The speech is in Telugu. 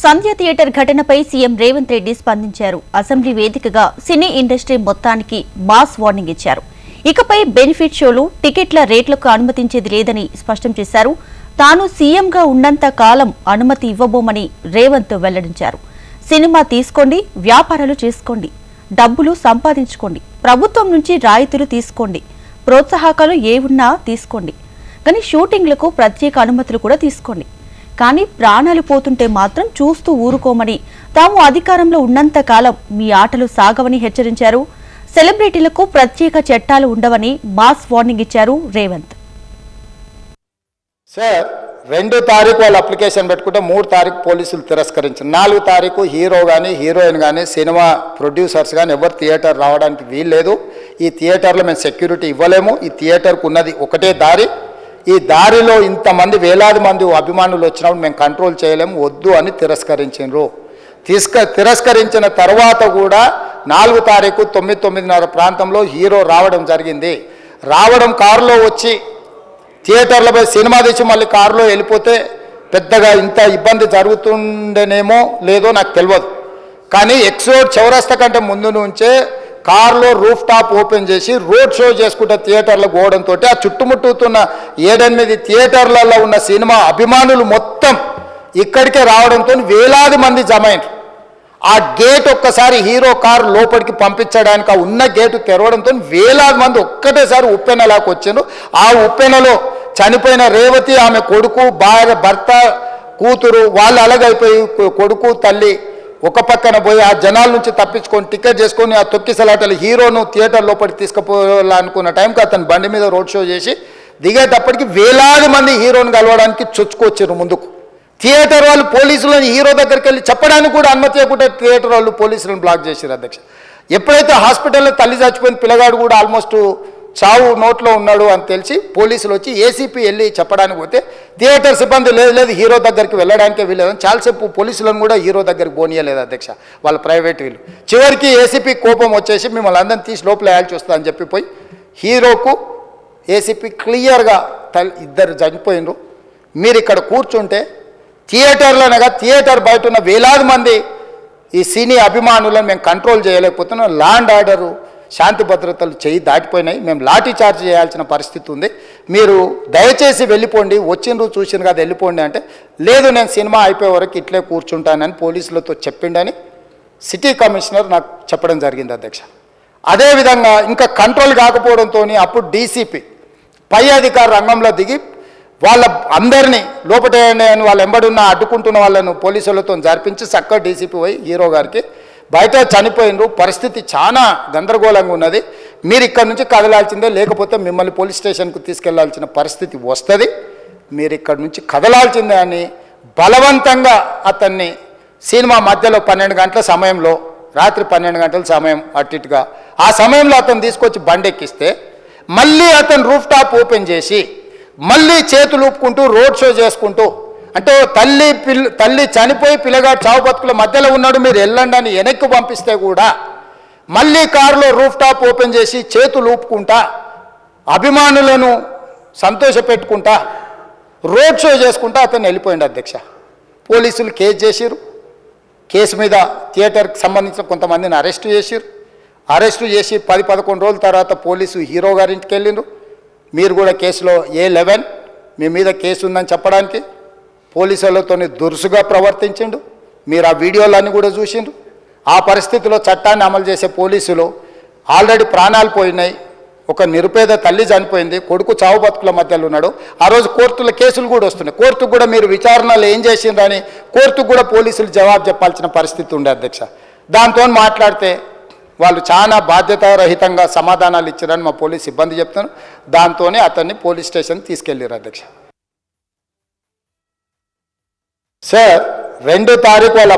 సంధ్య థియేటర్ ఘటనపై సీఎం రేవంత్ రెడ్డి స్పందించారు. అసెంబ్లీ వేదికగా సినీ ఇండస్ట్రీ మొత్తానికి మాస్ వార్నింగ్ ఇచ్చారు. ఇకపై బెనిఫిట్ షోలు, టికెట్ల రేట్లకు అనుమతించేది లేదని స్పష్టం చేశారు. తాను సీఎంగా ఉన్నంత కాలం అనుమతి ఇవ్వబోమని రేవంత్ వెల్లడించారు. సినిమా తీసుకోండి, వ్యాపారాలు చేసుకోండి, డబ్బులు సంపాదించుకోండి, ప్రభుత్వం నుంచి రాయితీలు తీసుకోండి, ప్రోత్సాహకాలు ఏవున్నా తీసుకోండి, కానీ షూటింగ్లకు ప్రత్యేక అనుమతులు కూడా తీసుకోండి, కానీ ప్రాణాలు పోతుంటే మాత్రం చూస్తూ ఊరుకోమని, తాము అధికారంలో ఉన్నంత కాలం మీ ఆటలు సాగవని హెచ్చరించారు. సెలబ్రిటీలకు ప్రత్యేక చట్టాలు ఉండవని మాస్ వార్నింగ్ ఇచ్చారు రేవంత్. సార్ 2 తారీఖు వాళ్ళు అప్లికేషన్ పెట్టుకుంటే 3 తారీఖు పోలీసులు తిరస్కరించారు. 4 తారీఖు హీరో కానీ హీరోయిన్ కానీ సినిమా ప్రొడ్యూసర్స్ కానీ ఎవరు థియేటర్ రావడానికి వీల్లేదు. ఈ థియేటర్లో మేము సెక్యూరిటీ ఇవ్వలేము. ఈ థియేటర్కు ఉన్నది ఒకటే దారి. ఈ దారిలో ఇంతమంది వేలాది మంది అభిమానులు వచ్చినప్పుడు మేము కంట్రోల్ చేయలేము, వద్దు అని తిరస్కరించారు. తిరస్కరించిన తర్వాత కూడా 4 తారీఖు 9:30 ప్రాంతంలో హీరో రావడం జరిగింది. రావడం కారులో వచ్చి థియేటర్లపై సినిమా తీసి మళ్ళీ కారులో వెళ్ళిపోతే పెద్దగా ఇంత ఇబ్బంది జరుగుతుండేనేమో లేదో నాకు తెలియదు. కానీ ఎక్స్ రోడ్ చౌరస్తా కంటే ముందు నుంచే కారులో రూఫ్ టాప్ ఓపెన్ చేసి రోడ్ షో చేసుకుంటే థియేటర్లకు పోవడంతో ఆ చుట్టుముట్టుతున్న 7-8 థియేటర్లలో ఉన్న సినిమా అభిమానులు మొత్తం ఇక్కడికే రావడంతో వేలాది మంది జమ అయ్యారు. ఆ గేట్ ఒక్కసారి హీరో కారు లోపలికి పంపించడానికి ఆ ఉన్న గేటు తెరవడంతో వేలాది మంది ఒక్కటేసారి ఉప్పెనలాకి వచ్చారు. ఆ ఉప్పెనలో చనిపోయిన రేవతి, ఆమె కొడుకు, భర్త, కూతురు వాళ్ళు అలాగైపోయి కొడుకు తల్లి ఒక పక్కన పోయి ఆ జనాల నుంచి తప్పించుకొని టికెట్ చేసుకొని ఆ తొక్కిసలాటలు హీరోను థియేటర్ లోపలికి తీసుకుపోవాలనుకున్న టైంకి అతను బండి మీద రోడ్ షో చేసి దిగేటప్పటికి వేలాది మంది హీరోని కలవడానికి చొచ్చుకొచ్చారు ముందుకు. థియేటర్ వాళ్ళు పోలీసులను హీరో దగ్గరికి వెళ్ళి చెప్పడానికి కూడా అనుమతి ఇవ్వకుండా థియేటర్ వాళ్ళు పోలీసులను బ్లాక్ చేశారు అధ్యక్ష. ఎప్పుడైతే హాస్పిటల్లో తల్లి చచ్చిపోయిన పిల్లగాడు కూడా ఆల్మోస్ట్ చావు నోట్లో ఉన్నాడు అని తెలిసి పోలీసులు వచ్చి ఏసీపీ వెళ్ళి చెప్పడానికి పోతే థియేటర్ సిబ్బంది లేదు హీరో దగ్గరికి వెళ్ళడానికే వీలేదని చాలాసేపు పోలీసులను కూడా హీరో దగ్గరికి పోనీయలేదు అధ్యక్ష, వాళ్ళ ప్రైవేట్ వీళ్ళు. చివరికి ఏసీపీ కోపం వచ్చేసి మిమ్మల్ని అందరిని తీసి లోపల వేయాల్సి వస్తా అని చెప్పిపోయి హీరోకు ఏసీపీ క్లియర్గా ఇద్దరు చనిపోయినరు, మీరు ఇక్కడ కూర్చుంటే థియేటర్లోనగా థియేటర్ బయట ఉన్న వేలాది మంది ఈ సినీ అభిమానులను మేము కంట్రోల్ చేయలేకపోతున్నాం, ల్యాండ్ ఆర్డరు శాంతి భద్రతలు చేయి దాటిపోయినాయి, మేము లాఠీ చార్జ్ చేయాల్సిన పరిస్థితి ఉంది, మీరు దయచేసి వెళ్ళిపోండి, వచ్చిండ్రు చూసిండ్రు కదా వెళ్ళిపోండి అంటే లేదు నేను సినిమా అయిపోయే వరకు ఇట్లే కూర్చుంటానని పోలీసులతో చెప్పిండని సిటీ కమిషనర్ నాకు చెప్పడం జరిగింది అధ్యక్ష. అదేవిధంగా ఇంకా కంట్రోల్ కాకపోవడంతో అప్పుడు డీసీపీ పై అధికార రంగంలో దిగి వాళ్ళ అందరినీ లోపటేయండి అని వాళ్ళు ఎంబడున్న అడ్డుకుంటున్న వాళ్ళను పోలీసులతో జరిపించి చక్కగా డీసీపీ పోయి హీరో గారికి బయట చనిపోయినరు, పరిస్థితి చాలా గందరగోళంగా ఉన్నది, మీరు ఇక్కడ నుంచి కదలాల్సిందే, లేకపోతే మిమ్మల్ని పోలీస్ స్టేషన్కు తీసుకెళ్లాల్సిన పరిస్థితి వస్తుంది, మీరు ఇక్కడ నుంచి కదలాల్సిందే అని బలవంతంగా అతన్ని సినిమా మధ్యలో 12 గంటల సమయంలో, రాత్రి 12 గంటల సమయం అట్టిట్టుగా ఆ సమయంలో అతను తీసుకొచ్చి బండెక్కిస్తే మళ్ళీ అతను రూఫ్ టాప్ ఓపెన్ చేసి మళ్ళీ చేతులు ఊపుకుంటూ రోడ్ షో చేసుకుంటూ అంటే తల్లి చనిపోయి పిల్లగాడు చావు బతుకుల మధ్యలో ఉన్నాడు, మీరు వెళ్ళండి అని వెనక్కి పంపిస్తే కూడా మళ్ళీ కారులో రూఫ్ టాప్ ఓపెన్ చేసి చేతులు ఊపుకుంటా అభిమానులను సంతోషపెట్టుకుంటా రోడ్ షో చేసుకుంటా అతను వెళ్ళిపోయింది అధ్యక్ష. పోలీసులు కేసు చేసిరు, కేసు మీద థియేటర్కి సంబంధించిన కొంతమందిని అరెస్టు చేసిరు, అరెస్టు చేసి 10-11 రోజుల తర్వాత పోలీసు హీరో గారింటికి వెళ్ళిండ్రు. మీరు కూడా కేసులో A11 మీ మీద కేసు ఉందని చెప్పడానికి పోలీసులతో దురుసుగా ప్రవర్తించిండు, మీరు ఆ వీడియోలన్నీ కూడా చూసిండ్రు. ఆ పరిస్థితిలో చట్టాన్ని అమలు చేసే పోలీసులు ఆల్రెడీ ప్రాణాలు పోయినాయి, ఒక నిరుపేద తల్లి చనిపోయింది, కొడుకు చావు బతుకుల మధ్యలో ఉన్నాడు, ఆ రోజు కోర్టుల కేసులు కూడా వస్తున్నాయి, కోర్టుకు కూడా మీరు విచారణలు ఏం చేసిండ్రని కోర్టుకు కూడా పోలీసులు జవాబు చెప్పాల్సిన పరిస్థితి ఉండే అధ్యక్ష. దాంతో మాట్లాడితే వాళ్ళు చాలా బాధ్యతారహితంగా సమాధానాలు ఇచ్చారని మా పోలీస్ సిబ్బంది చెప్తున్నారు. దాంతోనే అతన్ని పోలీస్ స్టేషన్ తీసుకెళ్ళారు అధ్యక్ష. సార్ 2 తారీఖు వాళ్ళ